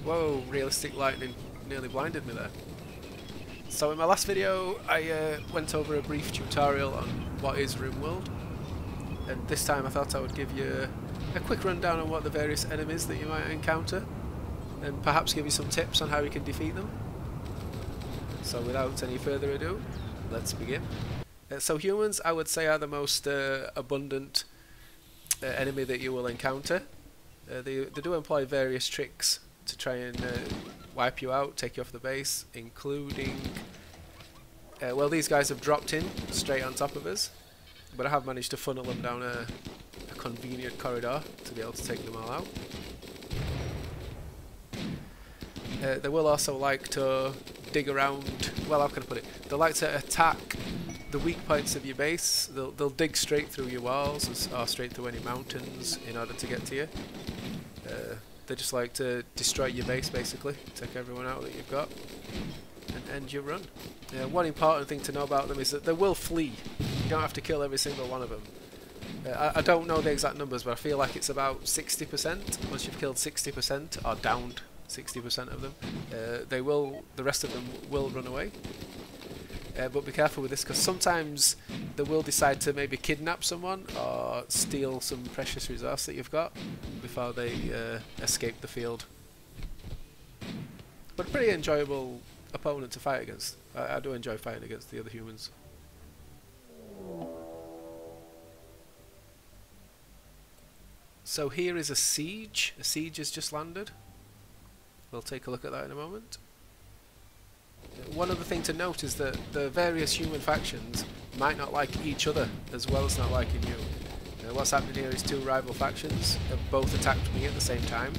Whoa, realistic lightning nearly blinded me there. So in my last video I went over a brief tutorial on what is Rimworld, and this time I thought I would give you a quick rundown on what the various enemies that you might encounter, and perhaps give you some tips on how you can defeat them. So without any further ado, let's begin. So humans, I would say, are the most abundant enemy that you will encounter. They do employ various tricks to try and wipe you out, take you off the base, including well, these guys have dropped in straight on top of us, but I have managed to funnel them down a convenient corridor to be able to take them all out. They will also like to dig around, well, how can I put it, they like to attack the weak points of your base. They'll dig straight through your walls or straight through any mountains in order to get to you. They just like to destroy your base, basically, take everyone out that you've got and end your run. One important thing to know about them is that they will flee. You don't have to kill every single one of them. I don't know the exact numbers, but I feel like it's about 60%. Once you've killed 60% or downed 60% of them, the rest of them will run away. But be careful with this, because sometimes they will decide to maybe kidnap someone or steal some precious resource that you've got before they escape the field. But a pretty enjoyable opponent to fight against. I do enjoy fighting against the other humans. So here is a siege. A siege has just landed. We'll take a look at that in a moment. One other thing to note is that the various human factions might not like each other as well as not liking you. What's happening here is two rival factions have both attacked me at the same time,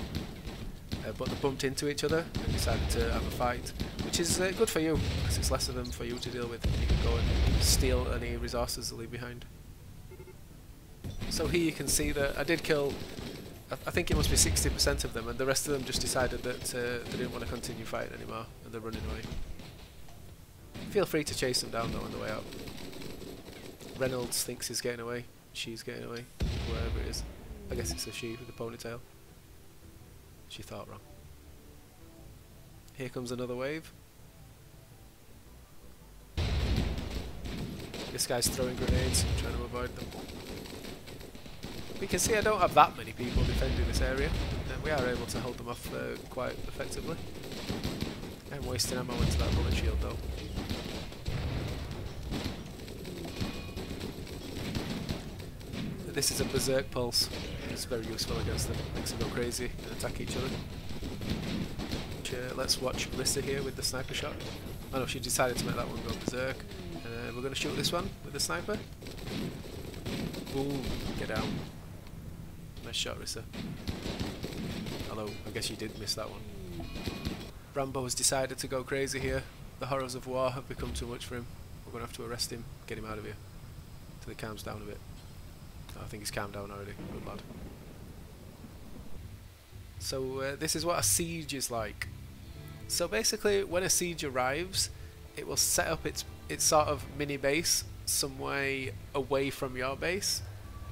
but they bumped into each other and decided to have a fight, which is good for you, because it's less of them for you to deal with, and you can go and steal any resources they leave behind. So here you can see that I did kill, I think it must be 60% of them, and the rest of them just decided that they didn't want to continue fighting anymore, and they're running away. Feel free to chase them down though on the way out. Reynolds thinks he's getting away, she's getting away, wherever it is. I guess it's a she with a ponytail. She thought wrong. Here comes another wave. This guy's throwing grenades, trying to avoid them. We can see I don't have that many people defending this area. We are able to hold them off quite effectively. I'm wasting ammo into that bullet shield though. This is a berserk pulse. It's very useful against them. Makes them go crazy and attack each other. Let's watch Melissa here with the sniper shot. Oh no, she decided to make that one go berserk. We're going to shoot this one with the sniper. Ooh, get down. Nice shot, Rissa. Although, I guess you did miss that one. Rambo has decided to go crazy here. The horrors of war have become too much for him. We're going to have to arrest him, get him out of here, till he calms down a bit. I think he's calmed down already. Good lad. So this is what a siege is like. So basically, when a siege arrives, it will set up its sort of mini base some way away from your base.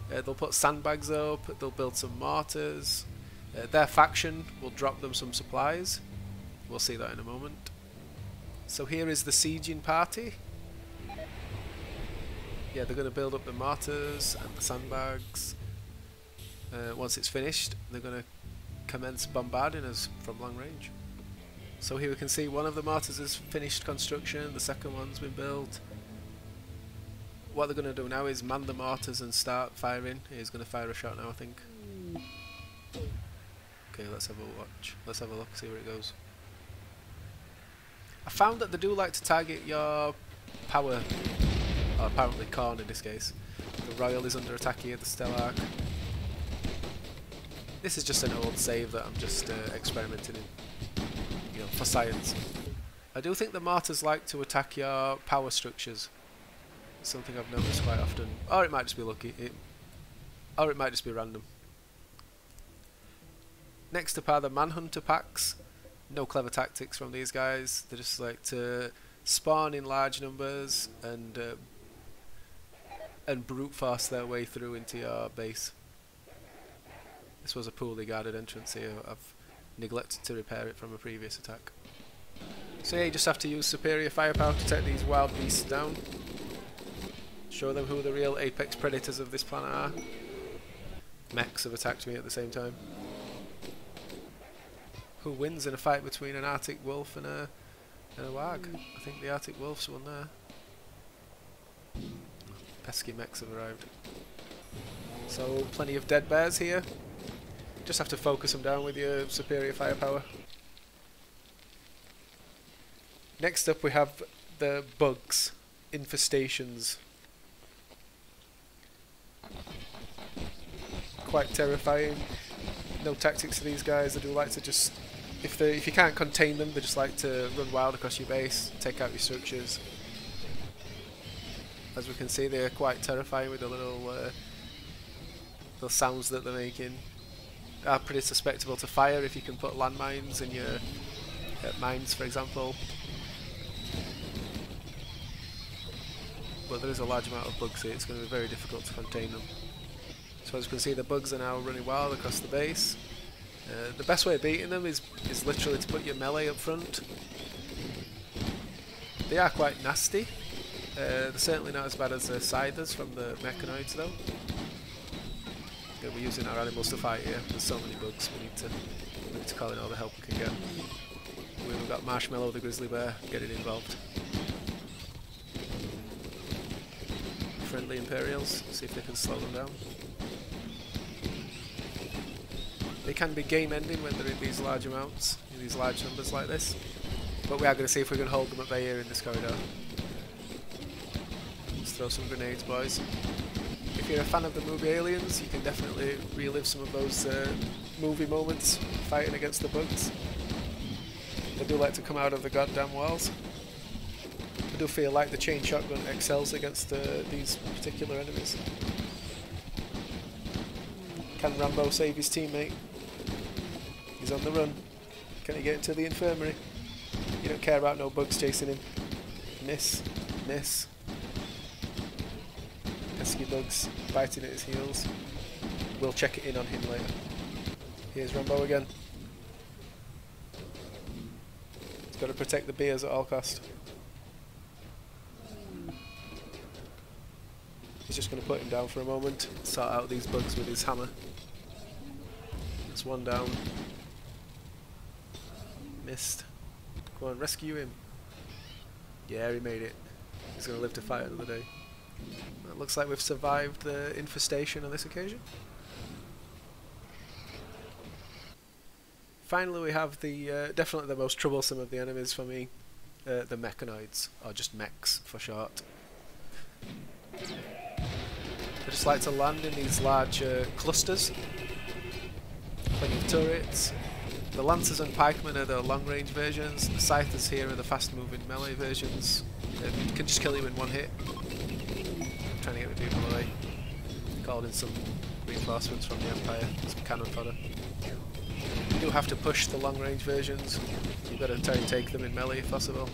They'll put sandbags up, they'll build some mortars, their faction will drop them some supplies. We'll see that in a moment. So here is the sieging party. Yeah, they're going to build up the mortars and the sandbags. Once it's finished, they're going to commence bombarding us from long range. So here we can see one of the mortars has finished construction, the second one's been built. What they're going to do now is man the mortars and start firing. He's going to fire a shot now, I think. Okay, let's have a watch. Let's have a look, see where it goes. I found that they do like to target your power, or apparently corn in this case. The Royal is under attack here, the Stellark. This is just an old save that I'm just experimenting in, you know, for science. I do think the mortars like to attack your power structures. Something I've noticed quite often. Or it might just be lucky. Or it might just be random. Next up are the Manhunter Packs. No clever tactics from these guys. They just like to spawn in large numbers and brute force their way through into your base. This was a poorly guarded entrance here. neglected to repair it from a previous attack. So yeah, you just have to use superior firepower to take these wild beasts down. Show them who the real apex predators of this planet are. Mechs have attacked me at the same time. Who wins in a fight between an Arctic wolf and a wag? I think the Arctic wolf's won there. Pesky mechs have arrived. So plenty of dead bears here. Just have to focus them down with your superior firepower. Next up we have the bugs, infestations. Quite terrifying. No tactics for these guys. They do like to just, if you can't contain them, they just like to run wild across your base, take out your structures. As we can see, they're quite terrifying with the little sounds that they're making. Are pretty susceptible to fire if you can put landmines in your mines, for example. But there is a large amount of bugs here, it's going to be very difficult to contain them. So as you can see, the bugs are now running wild across the base. The best way of beating them is literally to put your melee up front. They are quite nasty. They're certainly not as bad as the scythers from the mechanoids though. We're using our animals to fight here. There's so many bugs, we need to call in all the help we can get. We've got Marshmallow the grizzly bear getting involved. Friendly Imperials, see if they can slow them down. They can be game ending when they're in these large amounts, in these large numbers like this. But we are going to see if we can hold them at bay here in this corridor. Let's throw some grenades, boys. If you're a fan of the movie Aliens, you can definitely relive some of those movie moments fighting against the bugs. They do like to come out of the goddamn walls. I do feel like the chain shotgun excels against these particular enemies. Can Rambo save his teammate? He's on the run. Can he get into the infirmary? You don't care about no bugs chasing him. Miss. Miss. Pesky bugs biting at his heels. We'll check it in on him later. Here's Rambo again. He's got to protect the beers at all cost. He's just going to put him down for a moment, sort out these bugs with his hammer. That's one down. Missed. Go on, rescue him. Yeah, he made it. He's going to live to fight another day. It looks like we've survived the infestation on this occasion. Finally we have the definitely the most troublesome of the enemies for me, the mechanoids, or just mechs for short. They just like to land in these large clusters. Plenty of turrets. The Lancers and Pikemen are the long-range versions. The Scythers here are the fast-moving melee versions. They can just kill you in one hit. I'm trying to get the people away. Called in some reinforcements from the Empire, some cannon fodder. You do have to push the long-range versions. You've got to try and take them in melee if possible.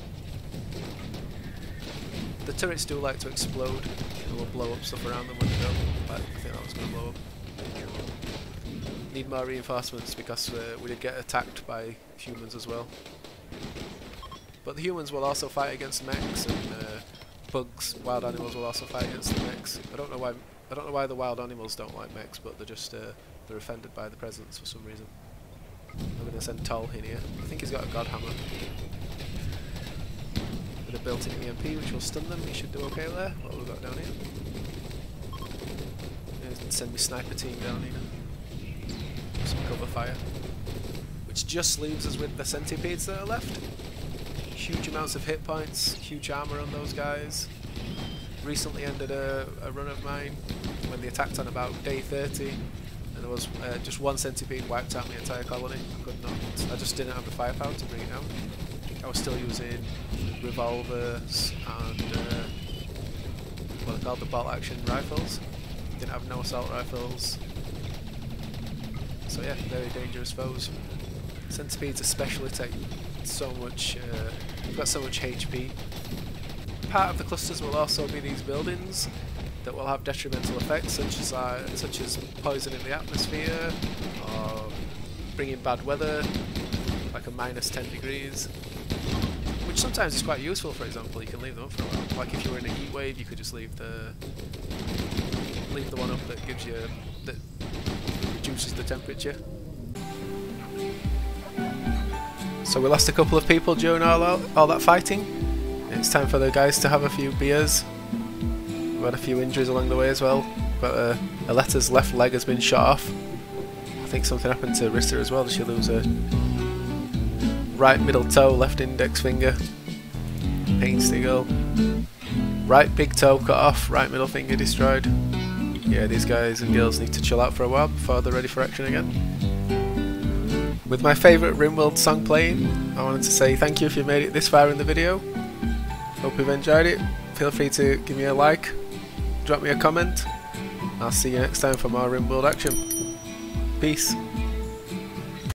The turrets do like to explode. They will blow up stuff around them when they go. But I think that was going to blow up. Need more reinforcements because we did get attacked by humans as well. But the humans will also fight against mechs, and bugs, wild animals will also fight against the mechs. I don't know why the wild animals don't like mechs, but they're just they're offended by the presence for some reason. I'm going to send Toll in here. I think he's got a god hammer with a built-in EMP, which will stun them. He should do okay there. What have we got down here? Send me sniper team down here. Some cover fire, which just leaves us with the centipedes that are left. Huge amounts of hit points, huge armor on those guys. Recently ended a run of mine when they attacked on about day 30, and there was just one centipede wiped out my entire colony. I just didn't have the firepower to bring it down. I was still using revolvers and what are called the bolt action rifles. Didn't have no assault rifles. So yeah, very dangerous foes. Centipedes especially take so much, you've got so much HP. Part of the clusters will also be these buildings that will have detrimental effects, such as poisoning the atmosphere, or bringing bad weather, like a minus 10 degrees, which sometimes is quite useful. For example, you can leave them up for a while. Like if you were in a heat wave, you could just leave the one up that gives you, that reduces the temperature. So we lost a couple of people during all that fighting. It's time for the guys to have a few beers. We've had a few injuries along the way as well. But Aletta's left leg has been shot off. I think something happened to Rissa as well. Did she lose her right middle toe, left index finger? Painstaty girl. Right big toe cut off, right middle finger destroyed. Yeah, these guys and girls need to chill out for a while before they're ready for action again. With my favourite Rimworld song playing, I wanted to say thank you if you made it this far in the video. Hope you've enjoyed it. Feel free to give me a like, drop me a comment. I'll see you next time for more Rimworld action. Peace.